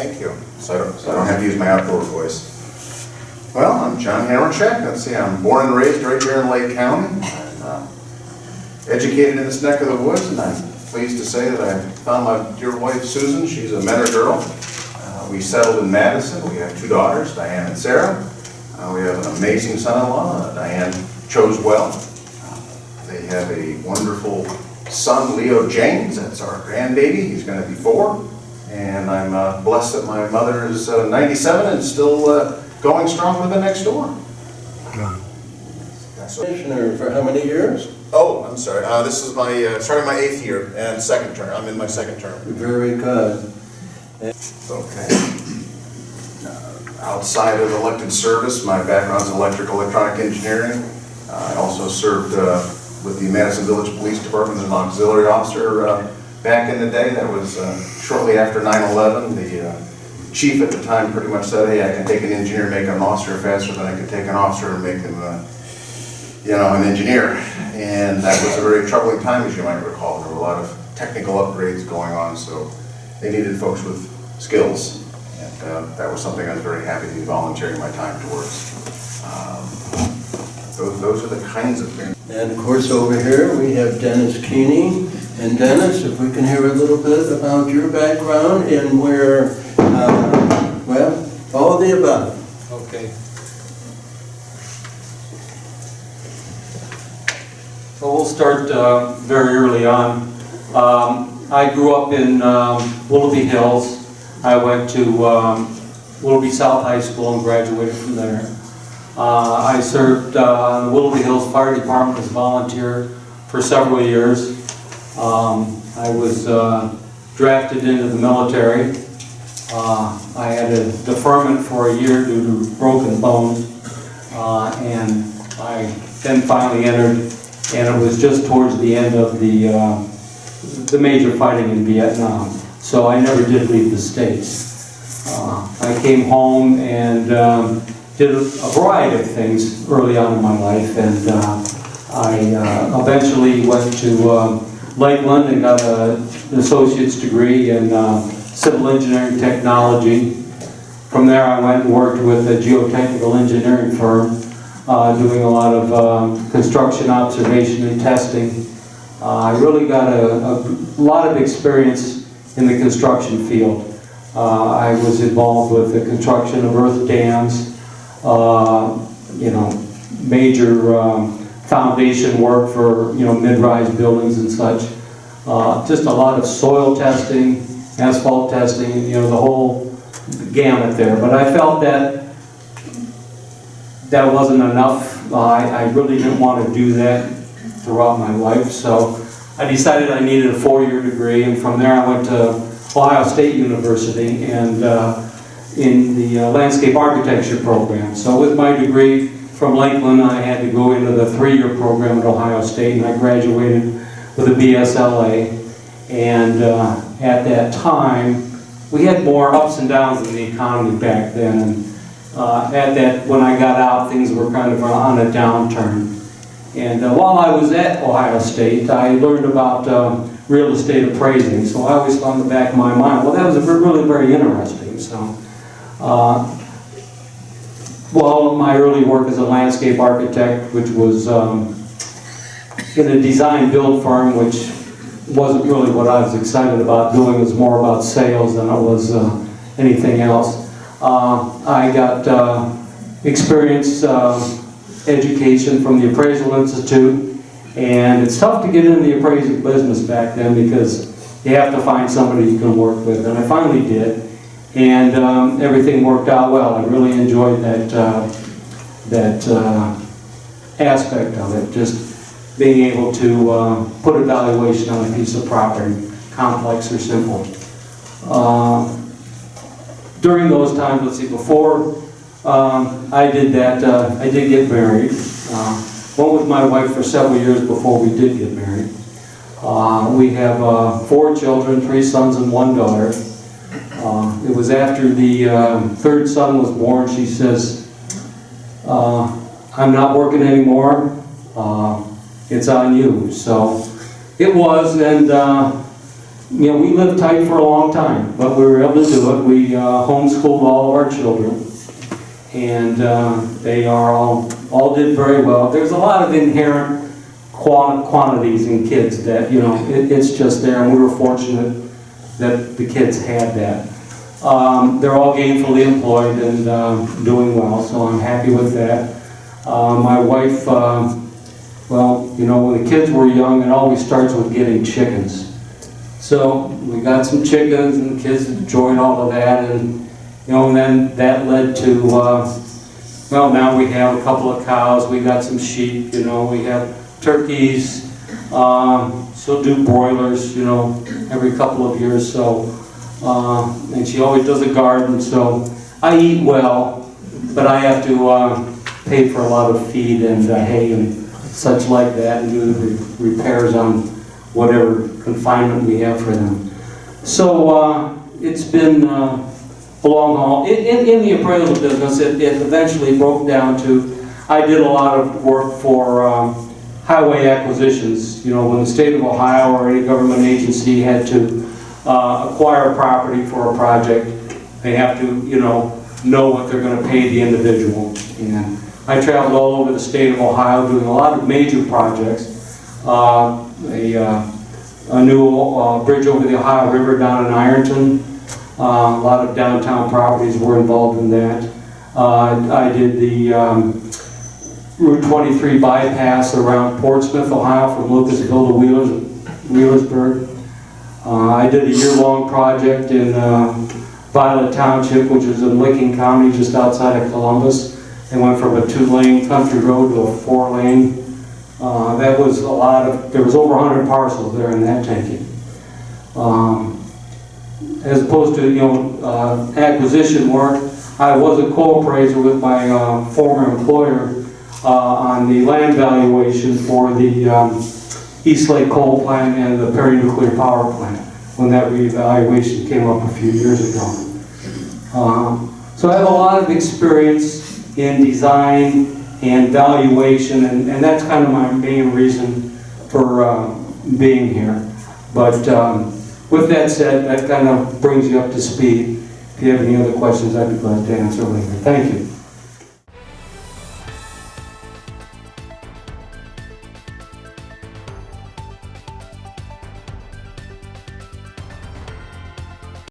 Thank you. So I don't have to use my outdoor voice. Well, I'm John Hammercheck. Let's see, I'm born and raised right here in Lake County. I'm educated in this neck of the woods, and I'm pleased to say that I found my dear wife, Susan. She's a Mentor girl. We settled in Madison. We have 2 daughters, Diane and Sarah. We have an amazing son-in-law. Diane chose well. They have a wonderful son, Leo James. That's our grandbaby. He's going to be 4. And I'm blessed that my mother is 97 and still going strong, living next door. Commissioner for how many years? Oh, I'm sorry. This is my starting my 8th year and 2nd term. I'm in my 2nd term. Very good. Okay. Outside of elected service, my background is electrical electronic engineering. I also served with the Madison Village Police Department as an auxiliary officer back in the day. That was shortly after 9/11. The chief at the time pretty much said, hey, I can take an engineer and make him an officer faster than I could take an officer and make him an engineer. And that was a very troubling time, as you might recall. There were a lot of technical upgrades going on, so they needed folks with skills. And that was something I was very happy to be volunteering my time towards. Those are the kinds of things. And of course over here we have Dennis Keeney. And Dennis, if we can hear a little bit about your background and where, well, all of the above. Okay. So we'll start very early on. I grew up in Willoughby Hills. I went to Willoughby South High School and graduated from there. I served in the Willoughby Hills Fire Department as a volunteer for several years. I was drafted into the military. I had a deferment for a year due to broken bones, and I then finally entered, and it was just towards the end of the major fighting in Vietnam. So I never did leave the States. I came home and did a variety of things early on in my life, and I eventually went to Lakeland and got an associate's degree in civil engineering technology. From there I went and worked with a geotechnical engineering firm doing a lot of construction observation and testing. I really got a lot of experience in the construction field. I was involved with the construction of earth dams, major foundation work for mid-rise buildings and such. Just a lot of soil testing, asphalt testing, the whole gamut there. But I felt that wasn't enough. I really didn't want to do that throughout my life, so I decided I needed a 4-year degree, and from there I went to Ohio State University and in the landscape architecture program. So with my degree from Lakeland, I had to go into the 3-year program at Ohio State, and I graduated with a BSLA. And at that time, we had more ups and downs in the economy back then. And when I got out, things were kind of on a downturn. And while I was at Ohio State, I learned about real estate appraising. So I always thought in the back of my mind, well, that was really very interesting. So, well, my early work as a landscape architect, which was in a design-build firm, which wasn't really what I was excited about doing. It was more about sales than it was anything else. I got experience, education from the Appraisal Institute, and it's tough to get into the appraisal business back then because you have to find somebody you can work with, and I finally did, and everything worked out well. I really enjoyed that aspect of it, just being able to put a valuation on a piece of property, complex or simple. During those times, let's see, before I did that, I did get married. Went with my wife for several years before we did get married. We have 4 children, 3 sons and 1 daughter. It was after the 3rd son was born, she says, I'm not working anymore, it's on you. So it was, and you know, we lived tight for a long time, but we were able to do it. We homeschooled all of our children, and they are all did very well. There's a lot of inherent quantities in kids that, you know, it's just there, and we were fortunate that the kids had that. They're all gainfully employed and doing well, so I'm happy with that. My wife, well, you know, when the kids were young, it always starts with getting chickens. So we got some chickens, and the kids enjoyed all of that, and you know, and then that led to, well, now we have a couple of cows, we got some sheep, you know, we have turkeys, she'll do broilers, you know, every couple of years, so, and she always does a garden, so I eat well, but I have to pay for a lot of feed and hay and such like that, and do the repairs on whatever confinement we have for them. So it's been a long haul. In the appraisal business, it eventually broke down to, I did a lot of work for highway acquisitions. You know, when the state of Ohio or any government agency had to acquire property for a project, they have to, you know what they're going to pay the individual. And I traveled all over the state of Ohio doing a lot of major projects. A new bridge over the Ohio River down in Ironton. A lot of downtown properties were involved in that. I did the Route 23 bypass around Portsmouth, Ohio, from Lucasville to Wheelersburg. I did a year-long project in Violet Township, which is in Licking County, just outside of Columbus. They went from a 2-lane country road to a 4-lane. That was a lot of, there was over 100 parcels there in that taking. As opposed to, you know, acquisition work, I was a co-appraiser with my former employer on the land valuation for the East Lake Coal Plant and the Perry Nuclear Power Plant, when that reevaluation came up a few years ago. So I have a lot of experience in design and valuation, and that's kind of my main reason for being here. But with that said, that kind of brings you up to speed. If you have any other questions, I'd be glad to answer later. Thank you.